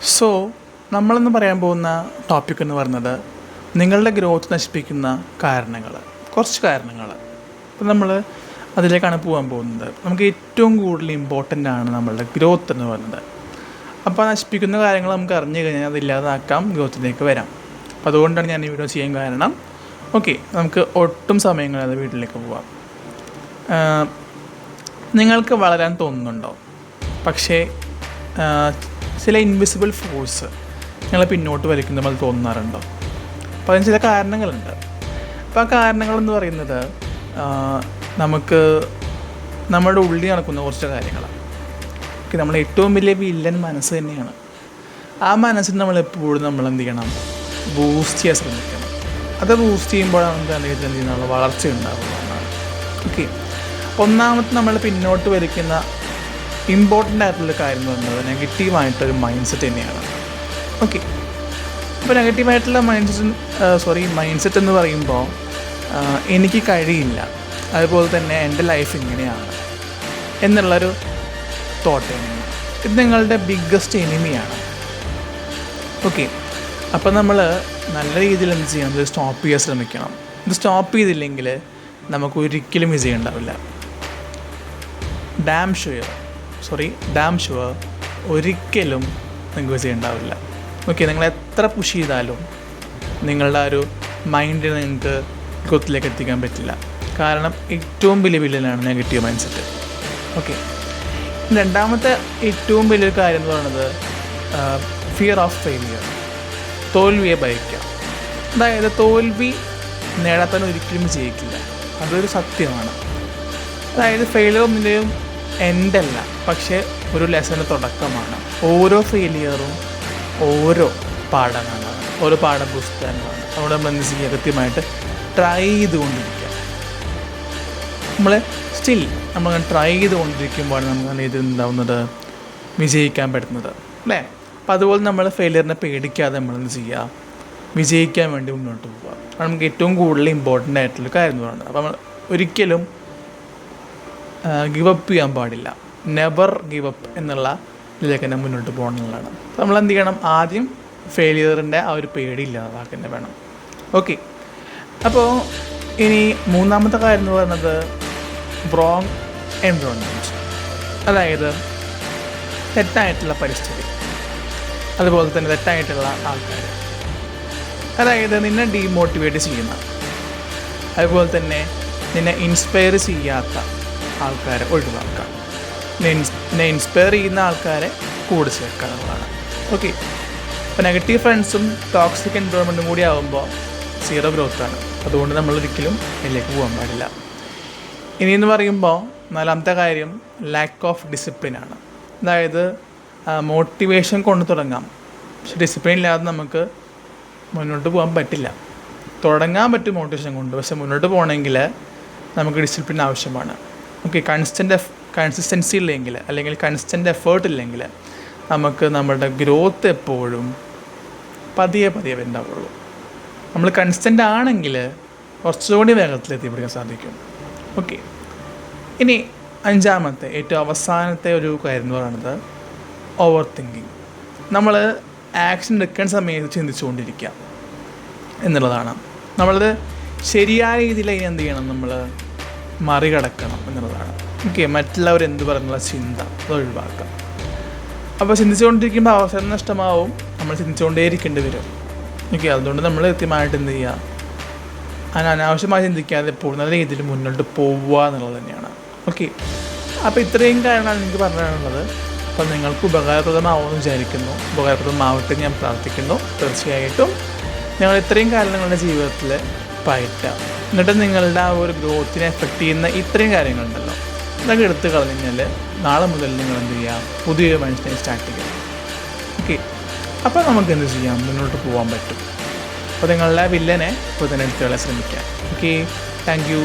So നമ്മളെന്ന് പറയാൻ പോകുന്ന ടോപ്പിക് എന്ന് പറയുന്നത് നിങ്ങളുടെ ഗ്രോത്ത് നശിപ്പിക്കുന്ന കാരണങ്ങൾ, കുറച്ച് കാരണങ്ങൾ. അപ്പോൾ നമ്മൾ അതിലേക്കാണ് പോകാൻ പോകുന്നത്. നമുക്ക് ഏറ്റവും കൂടുതൽ ഇമ്പോർട്ടൻ്റ് ആണ് നമ്മളുടെ ഗ്രോത്ത് എന്ന് പറയുന്നത്. അപ്പോൾ നശിപ്പിക്കുന്ന കാര്യങ്ങൾ നമുക്ക് അറിഞ്ഞു കഴിഞ്ഞാൽ അതില്ലാതാക്കാം, ഗ്രോത്തിലേക്ക് വരാം. അപ്പോൾ അതുകൊണ്ടാണ് ഞാൻ ഈ വീഡിയോ ചെയ്യാൻ കാരണം. ഓക്കെ, നമുക്ക് ഒട്ടും സമയങ്ങളാതെ വീട്ടിലേക്ക് പോവാം. നിങ്ങൾക്ക് വളരാൻ തോന്നുന്നുണ്ടോ? പക്ഷേ ചില ഇൻവിസിബിൾ ഫോഴ്സ് നിങ്ങളെ പിന്നോട്ട് വലിക്കുന്ന പോലെ തോന്നാറുണ്ടോ? അപ്പോൾ അതിന് ചില കാരണങ്ങളുണ്ട്. അപ്പോൾ ആ കാരണങ്ങളെന്ന് പറയുന്നത് നമുക്ക് നമ്മുടെ ഉള്ളിൽ നടക്കുന്ന കുറച്ച് കാര്യങ്ങളാണ്. നമ്മുടെ ഏറ്റവും വലിയ വില്ലൻ മനസ്സ് തന്നെയാണ്. ആ മനസ്സിന് നമ്മളെപ്പോഴും നമ്മൾ എന്ത് ചെയ്യണം? ബൂസ്റ്റ് ചെയ്യാൻ ശ്രമിക്കണം. അത് ബൂസ്റ്റ് ചെയ്യുമ്പോഴാണ് നമുക്ക് എന്ത് ചെയ്യുന്നുള്ള വളർച്ച ഉണ്ടാകുന്നതാണ്. ഓക്കെ, ഒന്നാമത്തെ നമ്മൾ പിന്നോട്ട് വലിക്കുന്ന ഇമ്പോർട്ടൻ്റ് ആയിട്ടുള്ള കാര്യം എന്ന് പറയുന്നത് നെഗറ്റീവായിട്ടൊരു മൈൻഡ് സെറ്റ് തന്നെയാണ്. ഓക്കെ, അപ്പോൾ നെഗറ്റീവായിട്ടുള്ള മൈൻഡ് സെറ്റ് എന്ന് പറയുമ്പോൾ എനിക്ക് കഴിയില്ല, അതുപോലെ തന്നെ എൻ്റെ ലൈഫ് ഇങ്ങനെയാണ് എന്നുള്ളൊരു തോട്ട് തന്നെയാണ്. ഇത് നിങ്ങളുടെ ബിഗ്ഗസ്റ്റ് എനിമിയാണ്. ഓക്കെ, അപ്പോൾ നമ്മൾ നല്ല രീതിയിൽ എന്ത് ചെയ്യണം? ഇത് സ്റ്റോപ്പ് ചെയ്യാൻ ശ്രമിക്കണം. ഇത് സ്റ്റോപ്പ് ചെയ്തില്ലെങ്കിൽ നമുക്ക് ഒരിക്കലും വിജയം ഉണ്ടാവില്ല. ഡാം ഷുവർ ഒരിക്കലും നിങ്ങൾക്ക് വിജയം ഉണ്ടാവില്ല. ഓക്കെ, നിങ്ങൾ എത്ര പുഷ് ചെയ്താലും നിങ്ങളുടെ ആ ഒരു മൈൻഡിന് നിങ്ങൾക്ക് ഗ്രോത്തിലേക്ക് എത്തിക്കാൻ പറ്റില്ല. കാരണം ഏറ്റവും വലിയ വില്ലനാണ് നെഗറ്റീവ് മൈൻഡ് സെറ്റ്. ഓക്കെ, രണ്ടാമത്തെ ഏറ്റവും വലിയൊരു കാര്യം എന്ന് പറയുന്നത് ഫിയർ ഓഫ് ഫെയിലിയർ, തോൽവിയെ ഭയക്കുക. അതായത് തോൽവി നേടാത്തവൻ ഒരിക്കലും വിജയിക്കില്ല, അതൊരു സത്യമാണ്. അതായത് ഫെയിലിയർ ഒന്നിൻ്റെയും എൻഡല്ല, പക്ഷേ ഒരു ലെസൻ്റെ തുടക്കമാണ്. ഓരോ ഫെയിലിയറും ഓരോ പാഠങ്ങളാണ്, ഓരോ പാഠപുസ്തകങ്ങളാണ്. അവിടെ നമ്മൾ എന്ത് ചെയ്യുക? കൃത്യമായിട്ട് ട്രൈ ചെയ്തുകൊണ്ടിരിക്കുക. നമ്മളങ്ങനെ ട്രൈ ചെയ്തുകൊണ്ടിരിക്കുമ്പോഴാണ് നമുക്ക് ഇത് ഉണ്ടാവുന്നത്, വിജയിക്കാൻ പറ്റുന്നത്, അല്ലേ? അപ്പോൾ അതുപോലെ നമ്മൾ ഫെയിലിയറിനെ പേടിക്കാതെ നമ്മളെന്ത് ചെയ്യുക? വിജയിക്കാൻ വേണ്ടി മുന്നോട്ട് പോവുക. അത് നമുക്ക് ഏറ്റവും കൂടുതൽ ഇമ്പോർട്ടൻ്റ് ആയിട്ടുള്ള കാര്യം എന്ന് പറയുന്നത്. അപ്പോൾ നമ്മൾ ഒരിക്കലും ഗിവ് അപ്പ് ചെയ്യാൻ പാടില്ല. നെവർ ഗിവ് അപ്പ് എന്നുള്ള ഇതിലേക്ക് തന്നെ മുന്നോട്ട് പോകണം എന്നുള്ളതാണ്. അപ്പോൾ നമ്മൾ എന്ത് ചെയ്യണം? ആദ്യം ഫെയിലിയറിൻ്റെ ആ ഒരു പേടി ഇല്ലാതാക്കുക തന്നെ വേണം. ഓക്കെ, അപ്പോൾ ഇനി മൂന്നാമത്തെ കാര്യം എന്ന് പറയുന്നത് റോങ് എൻവയോൺമെൻറ്റ്, അതായത് തെറ്റായിട്ടുള്ള പരിസ്ഥിതി, അതുപോലെ തന്നെ തെറ്റായിട്ടുള്ള ആൾക്കാർ. അതായത് നിന്നെ ഡീമോട്ടിവേറ്റ് ചെയ്യുന്ന, അതുപോലെ തന്നെ നിന്നെ ഇൻസ്പയർ ചെയ്യാത്ത ആൾക്കാരെ ഒഴിവാക്കാം. നിന്നെ ഇൻസ്പയർ ചെയ്യുന്ന ആൾക്കാരെ കൂടെ ചേർക്കുക എന്നുള്ളതാണ്. ഓക്കെ, അപ്പോൾ നെഗറ്റീവ് ഫ്രണ്ട്സും ടോക്സിക് എൻവയോൺമെൻറ്റും കൂടി ആകുമ്പോൾ സീറോ ഗ്രോത്താണ്. അതുകൊണ്ട് നമ്മളൊരിക്കലും ഇതിലേക്ക് പോകാൻ പാടില്ല. ഇനിയെന്ന് പറയുമ്പോൾ നാലാമത്തെ കാര്യം ലാക്ക് ഓഫ് ഡിസിപ്ലിനാണ്. അതായത് മോട്ടിവേഷൻ കൊണ്ട് തുടങ്ങാം, പക്ഷെ ഡിസിപ്ലിൻ ഇല്ലാതെ നമുക്ക് മുന്നോട്ട് പോകാൻ പറ്റില്ല. തുടങ്ങാൻ പറ്റും മോട്ടിവേഷൻ കൊണ്ട്, പക്ഷെ മുന്നോട്ട് പോകണമെങ്കിൽ നമുക്ക് ഡിസിപ്ലിൻ ആവശ്യമാണ്. ഓക്കെ, കൺസിസ്റ്റൻസി ഇല്ലെങ്കിൽ, അല്ലെങ്കിൽ കൺസ്റ്റൻ്റ് എഫേർട്ട് ഇല്ലെങ്കിൽ നമുക്ക് നമ്മുടെ ഗ്രോത്ത് എപ്പോഴും പതിയെ ഉണ്ടാവുള്ളൂ. നമ്മൾ കൺസ്റ്റൻ്റ് ആണെങ്കിൽ കുറച്ചുകൂടി വേഗത്തിൽ എത്തിപ്പിടിക്കാൻ സാധിക്കും. ഓക്കെ, ഇനി അഞ്ചാമത്തെ ഏറ്റവും അവസാനത്തെ ഒരു കാര്യം എന്ന് പറയുന്നത് ഓവർ തിങ്കിങ്. നമ്മൾ ആക്ഷൻ എടുക്കുന്ന സമയത്ത് ചിന്തിച്ചുകൊണ്ടിരിക്കുക എന്നുള്ളതാണ്. നമ്മളത് ശരിയായ രീതിയിൽ അതിന് എന്ത് ചെയ്യണം? നമ്മൾ മറികടക്കണം എന്നുള്ളതാണ്. ഓക്കെ, മറ്റുള്ളവർ എന്ത് പറയുന്നുള്ള ചിന്ത അത് ഒഴിവാക്കാം. അപ്പോൾ ചിന്തിച്ചുകൊണ്ടിരിക്കുമ്പോൾ അവസരം നഷ്ടമാവും, നമ്മൾ ചിന്തിച്ചുകൊണ്ടേയിരിക്കേണ്ടി വരും. ഓക്കെ, അതുകൊണ്ട് നമ്മൾ കൃത്യമായിട്ട് എന്ത് ചെയ്യുക? അനാവശ്യമായി ചിന്തിക്കാതെ എപ്പോഴും നല്ല രീതിയിൽ മുന്നോട്ട് പോവുക എന്നുള്ളത് തന്നെയാണ്. ഓക്കെ, അപ്പോൾ ഇത്രയും കാര്യങ്ങളാണ് എനിക്ക് പറയാനുള്ളത്. അപ്പോൾ നിങ്ങൾക്ക് ഉപകാരപ്രദമാവുമെന്ന് വിചാരിക്കുന്നു. ഉപകാരപ്രദമാവട്ടെ ഞാൻ പ്രാർത്ഥിക്കുന്നു. തീർച്ചയായിട്ടും നിങ്ങൾ ഇത്രയും കാര്യം നിങ്ങളുടെ ജീവിതത്തിൽ പയറ്റുക. എന്നിട്ട് നിങ്ങളുടെ ആ ഒരു ഗ്രോത്തിനെ എഫക്റ്റ് ചെയ്യുന്ന ഇത്രയും കാര്യങ്ങളുണ്ടല്ലോ, ഇതൊക്കെ എടുത്ത് കളഞ്ഞാൽ നാളെ മുതൽ നിങ്ങൾ എന്ത് ചെയ്യുക? പുതിയൊരു മനുഷ്യനെ സ്റ്റാർട്ട് ചെയ്യുക. ഓക്കെ, അപ്പോൾ നമുക്ക് എന്ത് ചെയ്യാം? മുന്നോട്ട് പോകാൻ പറ്റും. അപ്പോൾ നിങ്ങളുടെ വില്ലനെ ഇപ്പോൾ തന്നെ എടുത്ത് കളയാൻ ശ്രമിക്കാം. Okay, thank you.